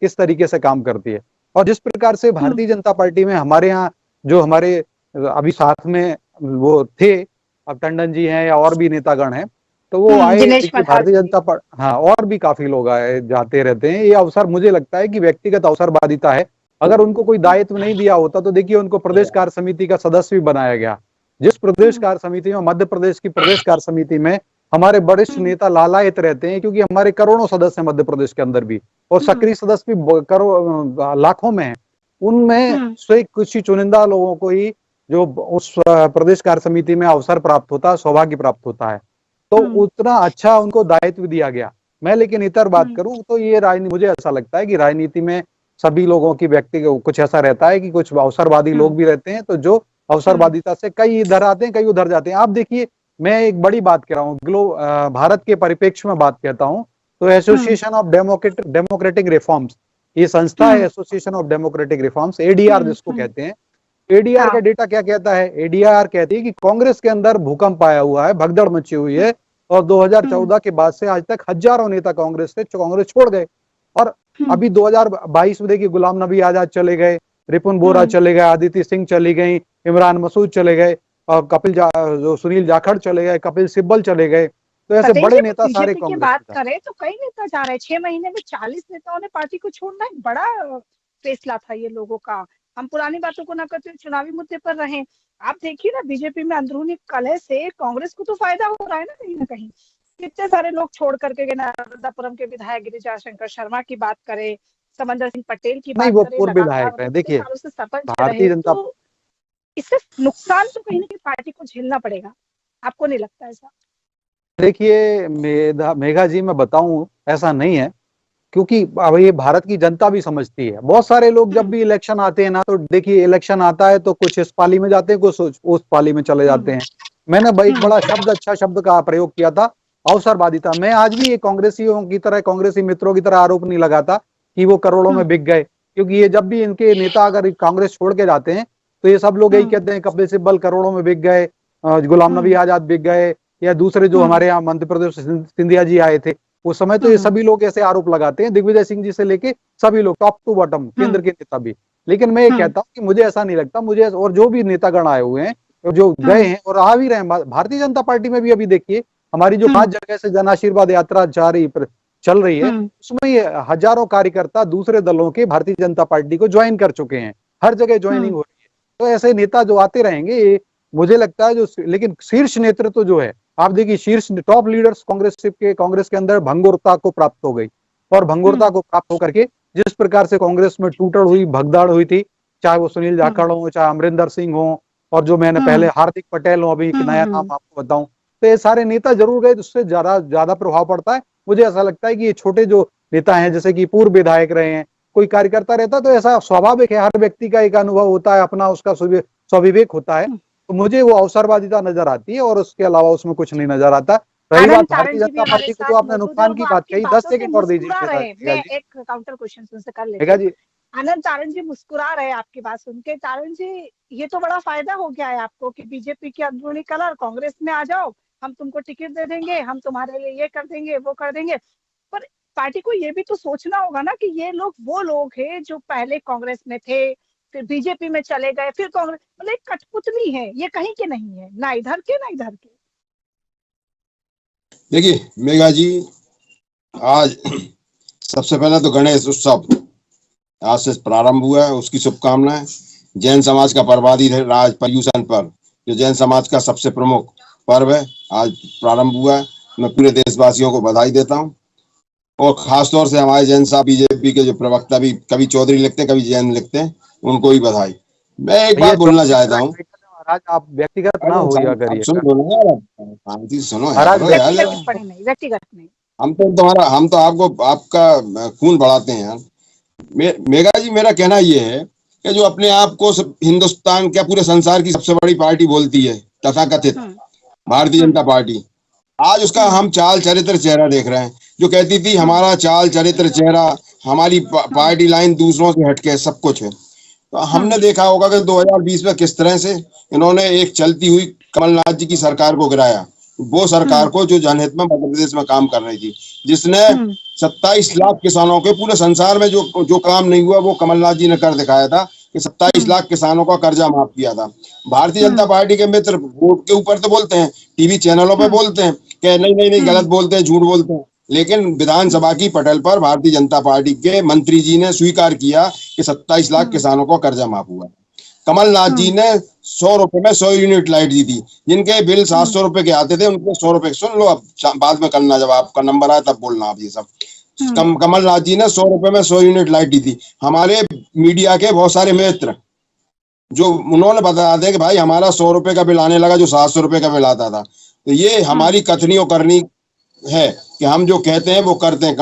किस तरीके से काम करती है। और जिस प्रकार से भारतीय जनता पार्टी में हमारे यहाँ जो हमारे अभी साथ में वो थे, अब टंडन जी हैं या और भी नेतागण हैं, तो वो आए, दिनेश देखिए मल्हार भारतीय जनता पार्टी, हाँ, और भी काफी लोग आए जाते रहते हैं। ये अवसर मुझे लगता है कि व्यक्तिगत अवसरवादिता है। अगर उनको कोई दायित्व नहीं दिया होता तो देखिए उनको प्रदेश कार्य समिति का सदस्य भी बनाया गया। जिस प्रदेश कार्य समिति में, मध्य प्रदेश की प्रदेश कार्य समिति में हमारे वरिष्ठ नेता लालायित रहते हैं, क्योंकि हमारे करोड़ों सदस्य हैं मध्य प्रदेश के अंदर भी, और सक्रिय सदस्य भी करोड़ लाखों में हैं। उनमें से कुछ ही चुनिंदा लोगों को ही जो उस प्रदेश कार्य समिति में अवसर प्राप्त होता है, सौभाग्य प्राप्त होता है, तो उतना अच्छा उनको दायित्व दिया गया। मैं लेकिन इतर बात करूं तो ये राजनीति, मुझे ऐसा लगता है कि राजनीति में सभी लोगों की व्यक्ति कुछ ऐसा रहता है कि कुछ अवसरवादी लोग भी रहते हैं, तो जो अवसरवादिता से कई इधर आते हैं, कई उधर जाते हैं। आप देखिए, मैं एक बड़ी बात कह रहा हूँ, भारत के परिप्रेक्ष्य में बात कहता हूँ, तो एसोसिएशन ऑफ डेमोक्रेटिक रिफॉर्म्स, ये संस्था है, association of democratic reforms, ADR जिसको कहते हैं। एडीआर का डेटा क्या कहता है? एडीआर कहती है कि कांग्रेस के अंदर भूकंप आया हुआ है, भगदड़ मची हुई है, और 2014 के बाद से आज तक हजारों नेता कांग्रेस से कांग्रेस छोड़ गए। और अभी 2022 में देखिए, गुलाम नबी आजाद चले गए, रिपुन बोरा चले गए, आदित्य सिंह चली गई, इमरान मसूद चले गए, और जो सुनील जाखड़ चले गए, कपिल सिब्बल चले गए। तो ऐसे बड़े नेता सारे कांग्रेस की बात करें तो कई नेता जा रहे हैं। 6 महीने में 40 नेताओं ने पार्टी को छोड़ना एक बड़ा फैसला था ये लोगों का। हम पुरानी बातों को न करते चुनावी मुद्दे पर रहे। आप देखिए ना, बीजेपी में अंदरूनी कलह से कांग्रेस को तो फायदा हो रहा है ना कहीं। कितने सारे लोग छोड़ करके गए। नर्मदापुरम के विधायक गिरिजा शंकर शर्मा की बात करें, समंदर सिंह पटेल की बात करें, पूर्व विधायक है। देखिए, भारतीय जनता, तो इससे नुकसान तो कहीं ना कहीं पार्टी को झेलना पड़ेगा। आपको नहीं लगता ऐसा? देखिए मेघा जी, मैं बताऊं, ऐसा नहीं है, क्योंकि अब ये भारत की जनता भी समझती है। बहुत सारे लोग जब भी इलेक्शन आते हैं ना, तो देखिए इलेक्शन आता है तो कुछ इस पाली में जाते हैं, कुछ उस पाली में चले जाते हैं। मैंने एक बड़ा शब्द, अच्छा शब्द का प्रयोग किया था, अवसरवादिता। मैं आज भी ये कांग्रेसियों की तरह, कांग्रेसी मित्रों की तरह आरोप नहीं लगाता कि वो करोड़ों में बिक गए, क्योंकि ये जब भी इनके नेता अगर कांग्रेस छोड़ के जाते हैं तो ये सब लोग यही कहते हैं, कपिल सिब्बल करोड़ों में बिक गए, गुलाम नबी आजाद बिक गए, या दूसरे जो हमारे यहाँ मध्य प्रदेश सिंधिया जी आए थे उस समय, तो ये सभी लोग ऐसे आरोप लगाते हैं, दिग्विजय सिंह जी से लेके सभी लोग, टॉप टू बॉटम, केंद्र के नेता भी। लेकिन मैं ये कहता हूँ कि मुझे ऐसा नहीं लगता, मुझे और जो भी नेतागण आए हुए हैं, जो गए हैं और आ भी रहे हैं, भारतीय जनता पार्टी में भी अभी देखिए हमारी जो 5 जगह से जन आशीर्वाद यात्रा चल रही है, उसमें ये हजारों कार्यकर्ता दूसरे दलों के भारतीय जनता पार्टी को ज्वाइन कर चुके हैं, हर जगह ज्वाइनिंग हो रही है। तो ऐसे नेता जो आते रहेंगे, मुझे लगता है लेकिन शीर्ष नेतृत्व जो है, आप देखिए शीर्ष टॉप लीडर्स कांग्रेस के अंदर भंगुरता को प्राप्त हो गई, और भंगुरता को प्राप्त होकर के जिस प्रकार से कांग्रेस में टूटड़ हुई, भगदड़ हुई थी, चाहे वो सुनील जाखड़ हो, चाहे अमरिंदर सिंह हो, और जो मैंने पहले हार्दिक पटेल हो, अभी एक नया नाम आपको बताऊं, तो ये सारे नेता जरूर गए, उससे ज्यादा प्रभाव पड़ता है। मुझे ऐसा लगता है कि ये छोटे जो नेता हैं, जैसे कि पूर्व विधायक रहे हैं, कोई कार्यकर्ता रहता, तो ऐसा स्वाभाविक है, हर व्यक्ति का एक अनुभव होता है, अपना उसका स्वविवेक होता है, तो मुझे वो अवसरवादिता नजर आती है, और उसके अलावा उसमें कुछ नहीं नजर आता। रही बात भारतीय जनता पार्टी को, जो आपने नुकसान की बात कही, 10 सेकंड और दीजिए। मैं एक काउंटर क्वेश्चन तुमसे कर लेती हूं। आनंद तारण जी मुस्कुरा रहे हैं आपकी बात सुन के। तारण जी, ये तो बड़ा फायदा हो गया है आपको कि बीजेपी की अंदरूनी कलह, कांग्रेस में आ जाओ, हम तुमको टिकट दे देंगे, हम तुम्हारे लिए ये कर देंगे, वो कर देंगे। पर पार्टी को ये भी तो सोचना होगा ना कि ये लोग वो लोग हैं जो पहले कांग्रेस में थे, फिर बीजेपी में चले गए, फिर कांग्रेस, मतलब एक कठपुतली है, ये कहीं के नहीं है, ना इधर के ना इधर के। देखिए मेघा जी, आज सबसे पहले तो गणेश उत्सव आज से प्रारंभ हुआ है, उसकी शुभकामनाएं। जैन समाज का पर्वादि राज पर्यूषण पर्व, जो जैन समाज का सबसे प्रमुख पर्व है, आज प्रारंभ हुआ है। मैं पूरे देशवासियों को बधाई देता हूं, और खासतौर से हमारे जैन साहब बीजेपी के जो प्रवक्ता भी कभी चौधरी लिखते हैं, कभी जैन लिखते हैं, उनको भी बधाई। मैं एक बात बोलना चाहता हूँ, आप व्यक्तिगत ना हो करिए, सुनो व्यक्तिगत नहीं, हम तो आपका खून बढ़ाते हैं यार। मेघा जी, मेरा कहना ये है कि जो अपने आप को हिंदुस्तान, क्या पूरे संसार की सबसे बड़ी पार्टी बोलती है, तथाकथित भारतीय जनता पार्टी, आज उसका हम चाल चरित्र चेहरा देख रहे हैं। जो कहती थी हमारा चाल चरित्र चेहरा, हमारी पार्टी लाइन दूसरों से हटके सब कुछ है, तो हमने देखा होगा कि 2020 में किस तरह से इन्होंने एक चलती हुई कमलनाथ जी की सरकार को गिराया, वो सरकार को जो जनहित में मध्य प्रदेश में काम कर रही थी, जिसने 27 लाख किसानों के पूरे संसार में जो काम नहीं हुआ वो कमलनाथ जी ने कर दिखाया था कि 27 लाख किसानों का कर्जा माफ किया था। भारतीय जनता पार्टी के मित्र वोट के ऊपर तो बोलते हैं, टीवी चैनलों पे बोलते हैं कि नहीं गलत बोलते हैं, झूठ बोलते हैं, लेकिन विधानसभा की पटल पर भारतीय जनता पार्टी के मंत्री जी ने स्वीकार किया कि 27 लाख किसानों को कर्जा माफ हुआ। कमलनाथ जी ने 100 रुपए में 100 यूनिट लाइट दी थी, जिनके बिल 700 रुपए के आते थे उनको 100 रुपए। सुन लो, अब बाद में करना, जब आपका नंबर आए तब बोलना आप ये सब। कमलनाथ जी ने 100 रुपए में 100 यूनिट लाइट दी थी। हमारे मीडिया के बहुत सारे मित्र जो उन्होंने बता दिया कि भाई हमारा 100 रुपए का बिल आने लगा जो 700 रुपए का बिल आता था। तो ये हमारी कथनी और करनी है कि हम जो कहते हैं वो करते हैं।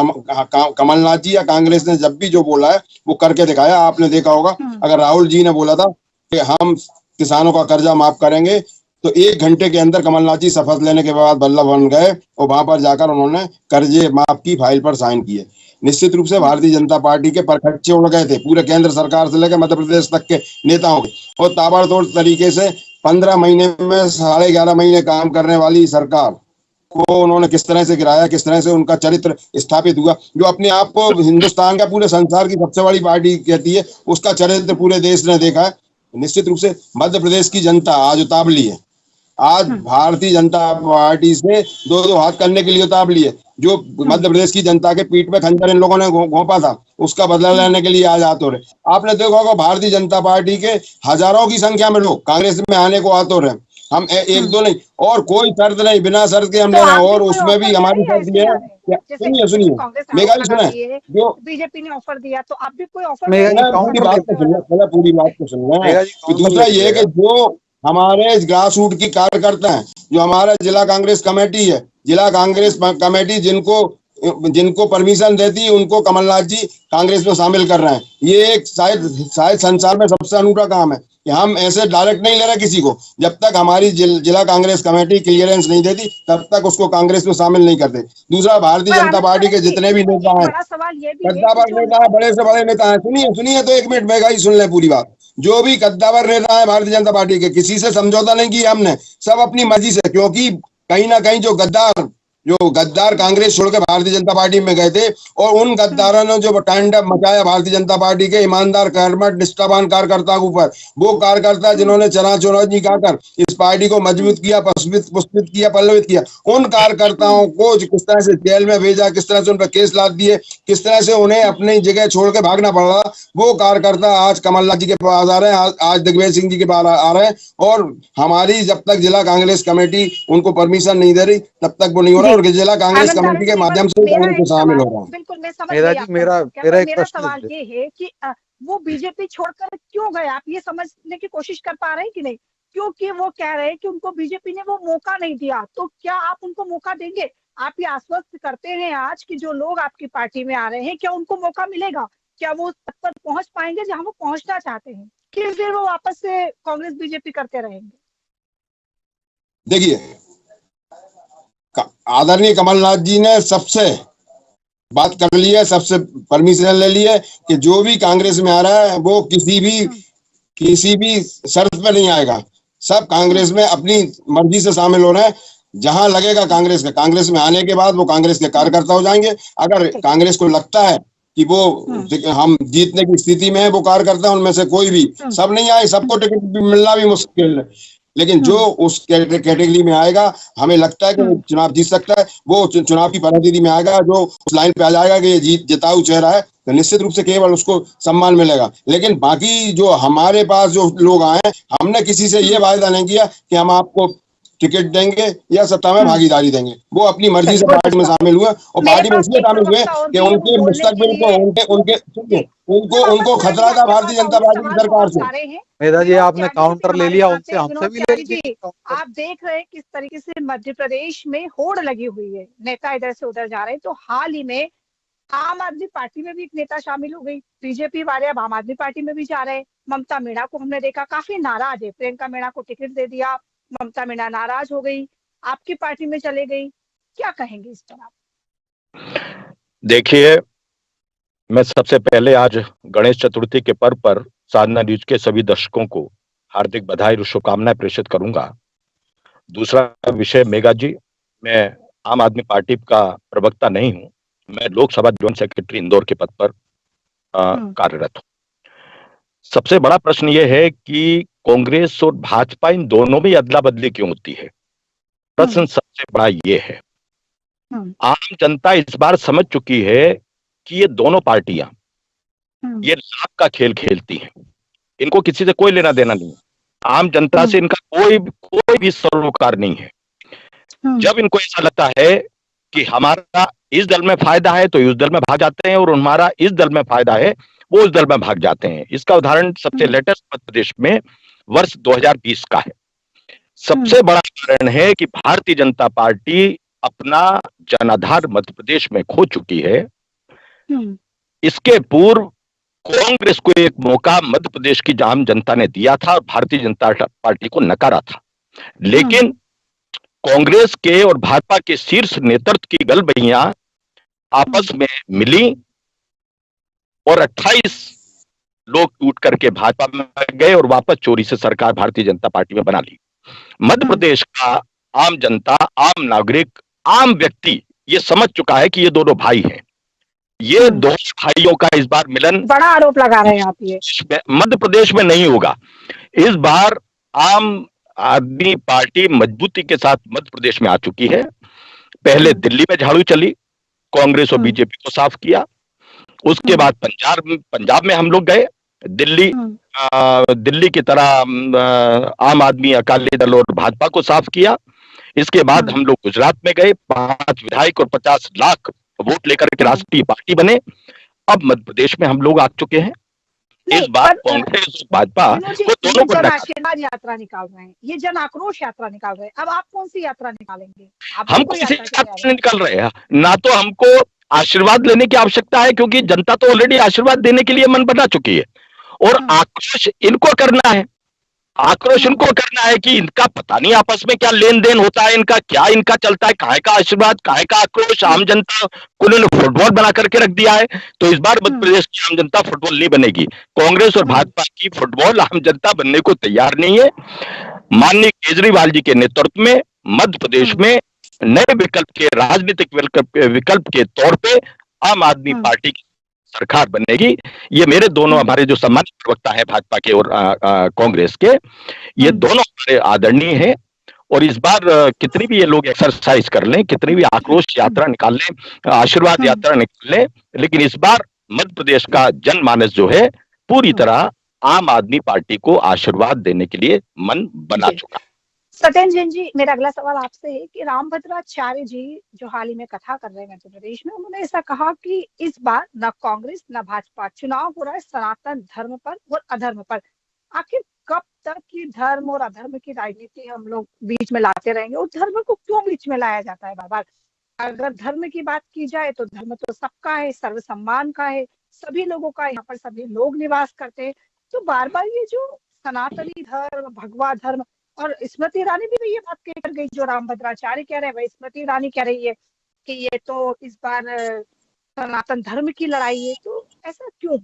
कमलनाथ जी या कांग्रेस ने जब भी जो बोला है वो करके दिखाया। आपने देखा होगा, अगर राहुल जी ने बोला था कि हम किसानों का कर्जा माफ करेंगे, तो 1 घंटे के अंदर कमलनाथ जी शपथ लेने के बाद बल्लभ बन गए और वहां पर जाकर उन्होंने कर्जे माफ की फाइल पर साइन किए। निश्चित रूप से भारतीय जनता पार्टी के परखच्चे उड़ गए थे पूरे केंद्र सरकार से लेकर मध्य प्रदेश तक के नेताओं के, और ताबड़तोड़ तरीके से 15 महीने में 11.5 महीने काम करने वाली सरकार को उन्होंने किस तरह से गिराया, किस तरह से उनका चरित्र स्थापित हुआ। जो अपने आप को हिंदुस्तान का, पूरे संसार की सबसे बड़ी पार्टी कहती है, उसका चरित्र पूरे देश ने देखा है। निश्चित रूप से मध्य प्रदेश की जनता आज उतावली है। आज भारतीय जनता पार्टी से दो हाथ करने के लिए उतावली है। जो मध्य प्रदेश की जनता के पीठ पे खंजर इन लोगों ने घोंपा था, उसका बदला लेने के लिए आज आते रहे। आपने देखा होगा भारतीय जनता पार्टी के हजारों की संख्या में लोग कांग्रेस में आने को आते रहे। हम एक दो नहीं, और कोई शर्त नहीं, बिना शर्त के हम ले रहे हैं। और उसमें भी हमारी शर्त ये है, सुनिए मेघा जी, सुने, जो बीजेपी ने ऑफर दिया तो आप भी कोई ऑफर पूरी बात को सुनना। दूसरा ये है कि जो हमारे ग्रास रूट की कार्यकर्ता हैं, जो हमारा जिला कांग्रेस कमेटी है, जिला कांग्रेस कमेटी जिनको परमिशन देती है, उनको कमलनाथ जी कांग्रेस में शामिल कर रहे हैं। ये एक शायद संसार में सबसे अनूठा काम है कि हम ऐसे डायरेक्ट नहीं ले रहे किसी को। जब तक हमारी जिला कांग्रेस कमेटी क्लियरेंस नहीं देती तब तक उसको कांग्रेस में शामिल नहीं करते। दूसरा, भारतीय जनता पार्टी के जितने भी नेता हैं, कद्दावर नेता है, बड़े से बड़े नेता है, सुनिए तो 1 मिनट मेघा जी सुन ले पूरी बात। जो भी कद्दावर नेता है भारतीय जनता पार्टी के, किसी से समझौता नहीं किया हमने, सब अपनी मर्जी से। क्योंकि कहीं ना कहीं जो गद्दार कांग्रेस छोड़ के भारतीय जनता पार्टी में गए थे, और उन गद्दारों ने जो टैंडअप मचाया भारतीय जनता पार्टी के ईमानदार, कर्मठ, निष्ठावान कार्यकर्ता के ऊपर, वो कार्यकर्ता जिन्होंने चनाचौराजी खाकर इस पार्टी को मजबूत किया, पुष्पित किया, पल्लवित किया, उन कार्यकर्ताओं को किस तरह से जेल में भेजा, किस तरह से उन पर केस लाद दिए, किस तरह से उन्हें अपनी जगह छोड़ के भागना पड़ रहा, वो कार्यकर्ता आज कमलनाथ जी के पास आ रहे हैं, आज दिग्विजय सिंह जी के पास आ रहे हैं। और हमारी जब तक जिला कांग्रेस कमेटी उनको परमिशन नहीं दे रही तब तक वो नहीं हो रहा, और जिला कांग्रेस कमेटी के माध्यम से कांग्रेस में शामिल हो रहा हूँ। बिल्कुल, मैं समझ गई। मेरा सवाल ये है कि वो बीजेपी छोड़कर क्यों गए, आप ये समझने की कोशिश कर पा रहे हैं कि नहीं? क्योंकि वो कह रहे हैं कि उनको बीजेपी ने वो मौका नहीं दिया, तो क्या आप उनको मौका देंगे? आप ये आश्वस्त करते हैं आज कि जो लोग आपकी पार्टी में आ रहे हैं, क्या उनको मौका मिलेगा? क्या वो तक पर पहुंच पाएंगे जहां वो पहुंचना चाहते हैं, कि फिर वो वापस से कांग्रेस बीजेपी करते रहेंगे? देखिए, आदरणीय कमलनाथ जी ने सबसे बात कर ली है, सबसे परमिशन ले ली है कि जो भी कांग्रेस में आ रहा है वो किसी भी शर्त पे नहीं आएगा। सब कांग्रेस में अपनी मर्जी से शामिल हो रहे हैं। जहां लगेगा कांग्रेस में आने के बाद वो कांग्रेस के कार्यकर्ता हो जाएंगे। अगर कांग्रेस को लगता है कि वो हम जीतने की स्थिति में है, वो कार्यकर्ता उनमें से कोई भी, सब नहीं आए, सबको टिकट मिलना भी मुश्किल है, लेकिन जो उस कैटेगरी में आएगा, हमें लगता है कि वो चुनाव जीत सकता है, वो चुनाव की परिस्थिति में आएगा, जो उस लाइन पे आ जाएगा कि ये जिताऊ चेहरा है, तो निश्चित रूप से केवल उसको सम्मान मिलेगा। लेकिन बाकी जो हमारे पास जो लोग आए, हमने किसी से ये वायदा नहीं किया कि हम आपको टिकट देंगे या सत्ता में भागीदारी देंगे। वो अपनी मर्जी से पार्टी में शामिल हुए, और पार्टी में इसलिए शामिल हुए कि उनके मुस्तकबिल को उनको खतरा था भारतीय जनता पार्टी की सरकार से। मेधा जी, आपने काउंटर ले लिया उनसे, हमसे भी ले लीजिए। आप देख रहे हैं किस तरीके से मध्य प्रदेश में होड़ लगी हुई है, नेता इधर से उधर जा रहे हैं। तो हाल ही में आम आदमी पार्टी में भी एक नेता शामिल हो गई, बीजेपी वाले अब आम आदमी पार्टी में भी जा रहे हैं। ममता मीणा को हमने देखा काफी नाराज है, प्रियंका मीणा को टिकट दे दिया, ममता मीणा नाराज हो गई, आपकी पार्टी में चले गई। क्या कहेंगे इस पर आप? देखिए, मैं सबसे पहले आज गणेश चतुर्थी के पर्व पर साधना न्यूज के सभी दर्शकों को हार्दिक बधाई और शुभकामनाएं प्रेषित करूंगा। दूसरा विषय, मेघा जी, मैं आम आदमी पार्टी का प्रवक्ता नहीं हूं, मैं लोकसभा जॉइंट सेक्रेटरी इंदौर के पद पर कार्यरत हूं। सबसे बड़ा प्रश्न यह है कि कांग्रेस और भाजपा इन दोनों में अदला बदली क्यों होती है? प्रश्न सबसे बड़ा ये है। आम जनता इस बार समझ चुकी है कि ये दोनों पार्टियां ये लाभ का खेल खेलती हैं, इनको किसी से कोई लेना देना नहीं है, आम जनता से इनका कोई भी सरोकार नहीं है। जब इनको ऐसा लगता है कि हमारा इस दल में फायदा है तो उस दल में भाग जाते हैं, और हमारा इस दल में फायदा है वो उस दल में भाग जाते हैं। इसका उदाहरण सबसे लेटेस्ट मध्य प्रदेश में वर्ष 2020 का है। सबसे बड़ा कारण है कि भारतीय जनता पार्टी अपना जनाधार मध्य प्रदेश में खो चुकी है। इसके पूर्व कांग्रेस को एक मौका मध्य प्रदेश की आम जनता ने दिया था और भारतीय जनता पार्टी को नकारा था, लेकिन कांग्रेस के और भाजपा के शीर्ष नेतृत्व की गलबैयां आपस में मिली और 28 लोग टूट करके भाजपा में गए और वापस चोरी से सरकार भारतीय जनता पार्टी में बना ली। मध्य प्रदेश का आम जनता, आम नागरिक, आम व्यक्ति ये समझ चुका है कि ये दोनों भाई हैं। ये दोनों भाइयों का इस बार मिलन, बड़ा आरोप लगा रहे हैं आप, ये मध्य प्रदेश में नहीं होगा। इस बार आम आदमी पार्टी मजबूती के साथ मध्य प्रदेश में आ चुकी है। पहले दिल्ली में झाड़ू चली, कांग्रेस और बीजेपी को साफ किया। उसके बाद पंजाब में हम लोग गए, दिल्ली की तरह आम आदमी, अकाली दल और भाजपा को साफ किया। इसके बाद हम लोग गुजरात में गए, 5 विधायक और 50 लाख वोट लेकर के राष्ट्रीय पार्टी बने। अब मध्य प्रदेश में हम लोग आ चुके हैं। इस बार कांग्रेस और भाजपा वो दोनों को आशीर्वाद यात्रा निकाल रहे हैं, ये जन आक्रोश यात्रा निकाल रहे हैं। अब आप कौन सी यात्रा निकालेंगे? हम किसी यात्रा नहीं निकाल रहे हैं, ना तो हमको आशीर्वाद लेने की आवश्यकता है, क्योंकि जनता तो ऑलरेडी आशीर्वाद देने के लिए मन बना चुकी है। और आक्रोश इनको करना है, आक्रोश इनको करना है कि इनका पता नहीं आपस में क्या लेन देन होता है, इनका चलता है, काहे का आशीर्वाद, काहे का आक्रोश। आम जनता को उन्होंने फुटबॉल बना करके रख दिया है। तो इस बार मध्य प्रदेश की आम जनता फुटबॉल नहीं बनेगी। कांग्रेस और भाजपा की फुटबॉल आम जनता बनने को तैयार नहीं है। माननीय केजरीवाल जी के नेतृत्व में मध्य प्रदेश में नए विकल्प के, राजनीतिक विकल्प के तौर पे आम आदमी पार्टी की सरकार बनेगी। ये मेरे दोनों, हमारे जो सम्मानित प्रवक्ता है भाजपा के और कांग्रेस के, ये दोनों हमारे आदरणीय हैं। और इस बार कितनी भी ये लोग एक्सरसाइज कर लें, कितनी भी आक्रोश यात्रा निकाल लें, आशीर्वाद यात्रा निकाल लें, लेकिन इस बार मध्य प्रदेश का जनमानस जो है पूरी तरह आम आदमी पार्टी को आशीर्वाद देने के लिए मन बना चुका। सत्येंद्र जैन जी, मेरा अगला सवाल आपसे है कि रामभद्राचार्य जी जो हाल ही में कथा कर रहे हैं मध्य प्रदेश में, उन्होंने ऐसा कहा कि इस बार न कांग्रेस न भाजपा, चुनाव हो रहा है सनातन धर्म पर और अधर्म पर। आखिर कब तक ये धर्म और अधर्म की राजनीति हम लोग बीच में लाते रहेंगे, और धर्म को क्यों बीच में लाया जाता है बार बार? अगर धर्म की बात की जाए तो धर्म तो सबका है, सर्वसम्मान का है, सभी लोगों का, यहाँ पर सभी लोग निवास करते हैं। तो बार बार ये जो सनातनी धर्म, भगवा धर्म, और स्मृति ईरानी भी ये बात कह कर गई, जो रामभद्राचार्य कह रहे हैं वही स्मृति ईरानी कह रही है कि ये तो इस बार सनातन धर्म की लड़ाई है। तो ऐसा क्यों?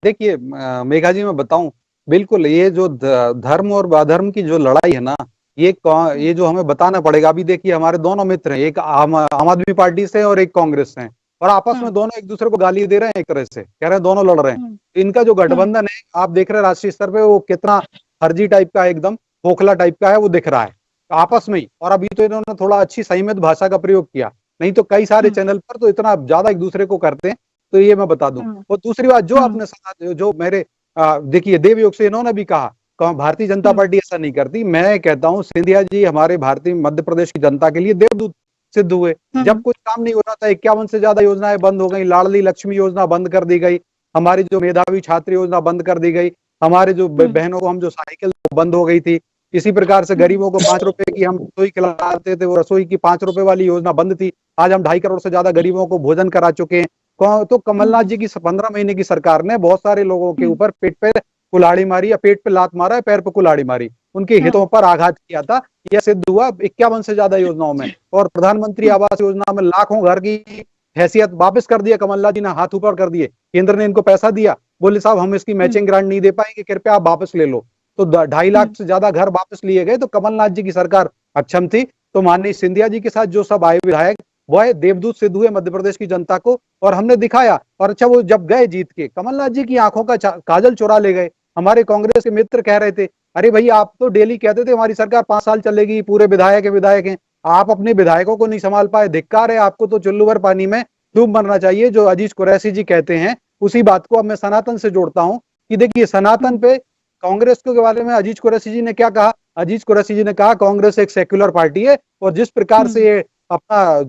देखिए मेघा जी, मैं बताऊं, बिल्कुल ये जो धर्म और अधर्म की जो लड़ाई है ना, ये जो हमें बताना पड़ेगा। अभी देखिए हमारे दोनों मित्र हैं, एक आम आदमी पार्टी से और एक कांग्रेस से, और आपस में दोनों एक दूसरे को गाली दे रहे हैं, एक तरह से कह रहे हैं दोनों लड़ रहे हैं। इनका जो गठबंधन है आप देख रहे हैं राष्ट्रीय स्तर पे, वो कितना फर्जी टाइप का है, एकदम खोखला टाइप का है, वो दिख रहा है आपस में ही। और अभी तो इन्होंने थोड़ा अच्छी संयमित भाषा का प्रयोग किया, नहीं तो कई सारे चैनल पर तो इतना ज्यादा एक दूसरे को करते हैं। तो ये मैं बता दूं। और दूसरी बात जो आपने जो मेरे देखिए देवयोग से इन्होंने भी कहा भारतीय जनता पार्टी ऐसा नहीं करती। मैं कहता हूँ सिंधिया जी हमारे भारतीय मध्य प्रदेश की जनता के लिए देवदूत सिद्ध हुए। जब कुछ काम नहीं हो रहा था, 51 से ज्यादा योजनाएं बंद हो गई, लाडली लक्ष्मी योजना बंद कर दी गई, हमारी जो मेधावी छात्र योजना बंद कर दी गई, हमारे जो बहनों को हम जो साइकिल बंद हो गई थी। इसी प्रकार से गरीबों को 5 रुपए की हम रसोई खिलाते थे, वो रसोई की 5 रुपए वाली योजना बंद थी। आज हम 2.5 करोड़ से ज्यादा गरीबों को भोजन करा चुके हैं। तो कमलनाथ जी की 15 महीने की सरकार ने बहुत सारे लोगों के ऊपर पेट पे कुल्हाड़ी मारी, या पेट पे लात मारा, पैर पे कुल्हाड़ी मारी, उनके हितों पर आघात किया था। यह सिद्ध हुआ 51 से ज्यादा योजनाओं में। और प्रधानमंत्री आवास योजना में लाखों घर की हैसियत वापस कर दिया कमलनाथ जी ने, हाथ ऊपर कर दिए। केंद्र ने इनको पैसा दिया, बोले साहब हम इसकी मैचिंग ग्रांट नहीं दे पाएंगे, कृपया आप वापस ले लो। तो 2.5 लाख से ज्यादा घर वापस लिए गए। तो कमलनाथ जी की सरकार अक्षम थी। तो माननीय सिंधिया जी के साथ जो सब आए विधायक, वह देवदूत सिद्ध हुए मध्य प्रदेश की जनता को, और हमने दिखाया। और अच्छा, वो जब गए जीत के, कमलनाथ जी की आंखों का काजल चुरा ले गए। हमारे कांग्रेस के मित्र कह रहे थे, अरे भाई आप तो डेली कहते थे हमारी सरकार 5 साल चलेगी, पूरे विधायक हैं, आप अपने विधायकों को नहीं संभाल पाए, धिक्कार है आपको, तो चुल्लू भर पानी में डूब मरना चाहिए। जो अजीज कुरैशी जी कहते हैं, उसी बात को अब मैं सनातन से जोड़ता हूं कि देखिए, सनातन पे कांग्रेस के बारे में अजीज कुरैशी जी ने क्या कहा। अजीज कुरैशी जी ने कहा कांग्रेस एक सेक्युलर पार्टी है, और जिस प्रकार से ये अपना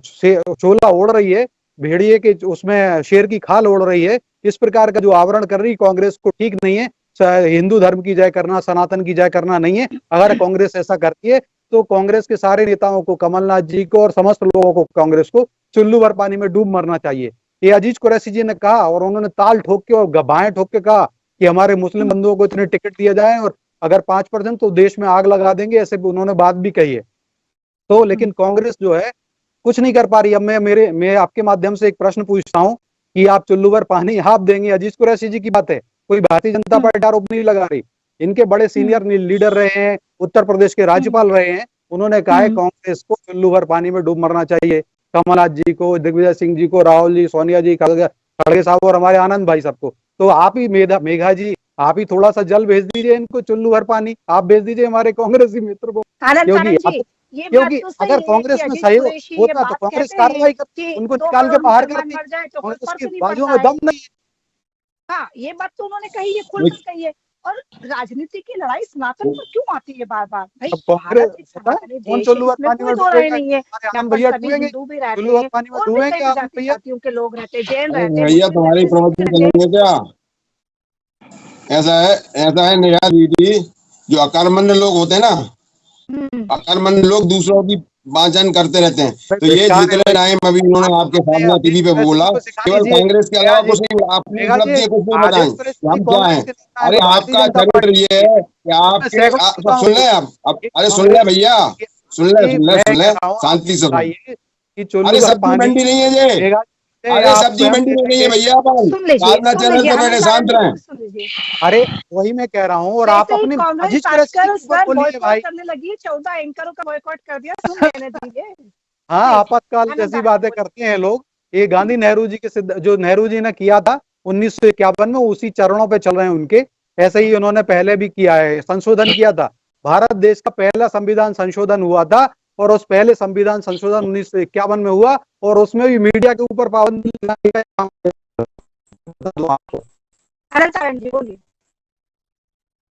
चोला ओढ़ रही है, भेड़िए के उसमें शेर की खाल ओढ़ रही है, इस प्रकार का जो आवरण कर रही कांग्रेस को ठीक नहीं है। हिंदू धर्म की जय करना, सनातन की जय करना नहीं है। अगर कांग्रेस ऐसा करती है तो कांग्रेस के सारे नेताओं को, कमलनाथ जी को और समस्त लोगों को, कांग्रेस को चुल्लू भर पानी में डूब मरना चाहिए। ये अजीज कुरैशी जी ने कहा, और उन्होंने ताल ठोक के और बाएं ठोक के कहा कि हमारे मुस्लिम बंधुओं को इतने टिकट दिए जाए, और अगर 5% तो देश में आग लगा देंगे, ऐसे उन्होंने बात भी कही है। तो लेकिन कांग्रेस जो है कुछ नहीं कर पा रही। अब मैं आपके माध्यम से एक प्रश्न पूछता हूं कि आप चुल्लू भर पानी आप देंगे, अजीज कुरैशी जी की बात है, कोई भारतीय जनता पार्टी आरोप नहीं लगा रही। इनके बड़े सीनियर लीडर रहे हैं, उत्तर प्रदेश के राज्यपाल रहे हैं, उन्होंने कहा है कांग्रेस को चुल्लू भर पानी में डूब मरना चाहिए। कमलनाथ जी को, दिग्विजय सिंह जी को, राहुल जी, सोनिया जी, खड़गे साहब और हमारे आनंद भाई सबको। तो आप ही मेघा जी, आप ही थोड़ा सा जल भेज दीजिए इनको, चुल्लू भर पानी आप भेज दीजिए हमारे कांग्रेसी मित्र को, क्योंकि अगर कांग्रेस में सहयोग होता तो कांग्रेस कार्रवाई करती, उनको निकाल के बाहर करती। कांग्रेस की बाजुओं में दम नहीं है। हाँ, ये बात तो उन्होंने कही है, खुल कर कही है। और राजनीति की लड़ाई सनातन पर क्यों आती है बार बार? भाई कांग्रेस लोग रहते, जैन रहते, भैया तुम्हारी प्रवचन चलेंगे क्या? ऐसा है नेहा दीदी, जो अकर्मण्य लोग होते हैं ना, अकर्मण्य लोग दूसरों की वाचन करते रहते हैं। तो ये जितने टाइम अभी उन्होंने आपके सामने टीवी पे बोला, केवल कांग्रेस के अलावा कुछ नहीं, अपनी उपलब्धि कुछ नहीं बताएं हम क्या है। अरे आपका चरित्र ये है कि आपके सुन ले आप, अरे सुन ले भैया, सुन ले शांति से। अरे सब्जी मंडी नहीं है ये, अरे सब्जी मंडी में नहीं है भैया, साधना चैनल पे बैठे शांत रहें। अरे वही मैं कह रहा हूँ। और आप अपने करने लगी, 14 एंकरों का बॉयकॉट कर दिया, सुन लेने दीजिए। हाँ, आपातकाल जैसी बातें करते हैं लोग। ये गांधी नेहरू जी के जो नेहरू जी ने किया था 1951 में, उसी चरणों पे चल रहे हैं उनके। ऐसे ही उन्होंने पहले भी किया है, संशोधन किया था। भारत देश का पहला संविधान संशोधन हुआ था, और उस पहले संविधान संशोधन 1951 में हुआ, और उसमें भी मीडिया के ऊपर पाबंदी लगाने का काम।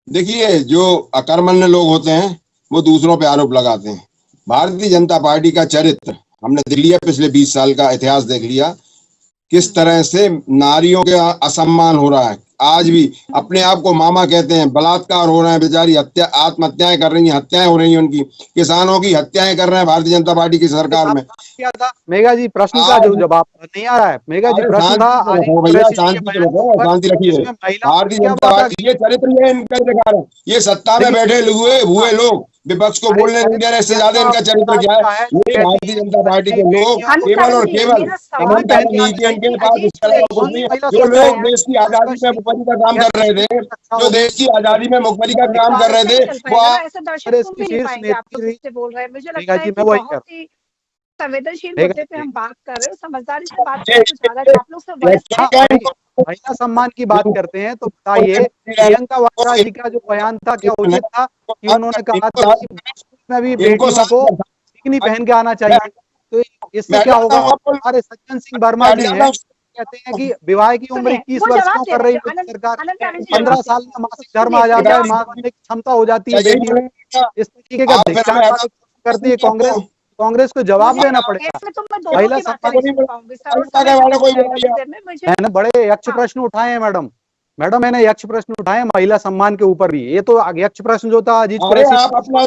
देखिए, जो अकर्मण्य लोग होते हैं वो दूसरों पे आरोप लगाते हैं। भारतीय जनता पार्टी का चरित्र हमने देख लिया, पिछले 20 साल का इतिहास देख लिया, किस तरह से नारियों के असम्मान हो रहा है। आज भी अपने आप को मामा कहते हैं, बलात्कार हो रहे हैं, बेचारी हत्या, आत्महत्याएं कर रही हैं, हत्याएं हो रही हैं उनकी, किसानों की हत्याएं कर रहे हैं भारतीय जनता पार्टी की सरकार में। क्या था मेघा जी, प्रश्न का जो जवाब नहीं आ रहा है। मेघा जी, प्रश्न था भैया, शांति रखिए। भारतीय जनता पार्टी ये चरित्र, ये इनका दिखा रहे हैं, ये सत्ता में बैठे हुए लोग विपक्ष को बोलने नहीं दे रहे। इससे ज्यादा इनका चरित्र क्या है? ये भारतीय जनता पार्टी के लोग केवल और केवल इनके पास जो लोग देश की आजादी में मुखबरी का काम कर रहे थे, जो देश की आजादी में मुखबरी का काम कर रहे थे, वो संवेदनशील मुद्दे पे हम बात कर रहे हैं, समझदारी से बात करें। आप लोग से महिला सम्मान की बात करते हैं, तो बताइए प्रियंका वाड्रा जी का जो बयान था, क्या उचित था कि उन्होंने कहा था कि में भी बेटियों को बिकिनी पहन के आना चाहिए? तो इससे क्या होगा? हमारे सज्जन सिंह वर्मा जी हैं, कहते हैं कि विवाह की उम्र 21 वर्ष क्यों कर रही है सरकार? 15 साल में मासिक धर्म आ जाता है, मां बनने की क्षमता हो जाती है बेटियों। इस तरीके का धिक्कार करती है कांग्रेस। कांग्रेस को जवाब देना पड़ेगा। महिला मैंने बड़े यक्ष प्रश्न उठाए हैं मैडम, मैंने यक्ष प्रश्न उठाए महिला सम्मान के ऊपर भी। ये तो यक्ष प्रश्न जो था अजीत कुरैशी, आप अपना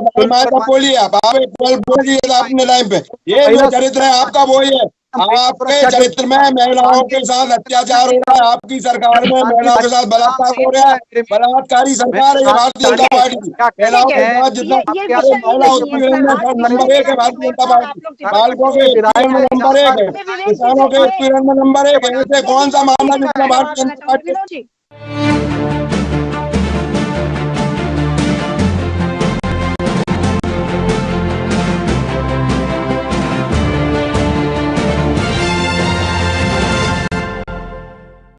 बोलिए, आप अपने लाइन पे। ये जो चरित्र है आपका, वो ही है। आपके चरित्र में महिलाओं के साथ अत्याचार हो रहा है, आपकी सरकार में महिलाओं के साथ बलात्कार हो रहा है। बलात्कारी सरकार है ये भारतीय जनता पार्टी। महिलाओं के साथ जितना महिला उत्पीड़न में नंबर 1 है भारतीय जनता पार्टी। बालकों के उत्पीड़न में नंबर 1 है, किसानों के उत्पीड़न में नंबर 1 है। ऐसे कौन सा मामला जिसमें भारतीय जनता पार्टी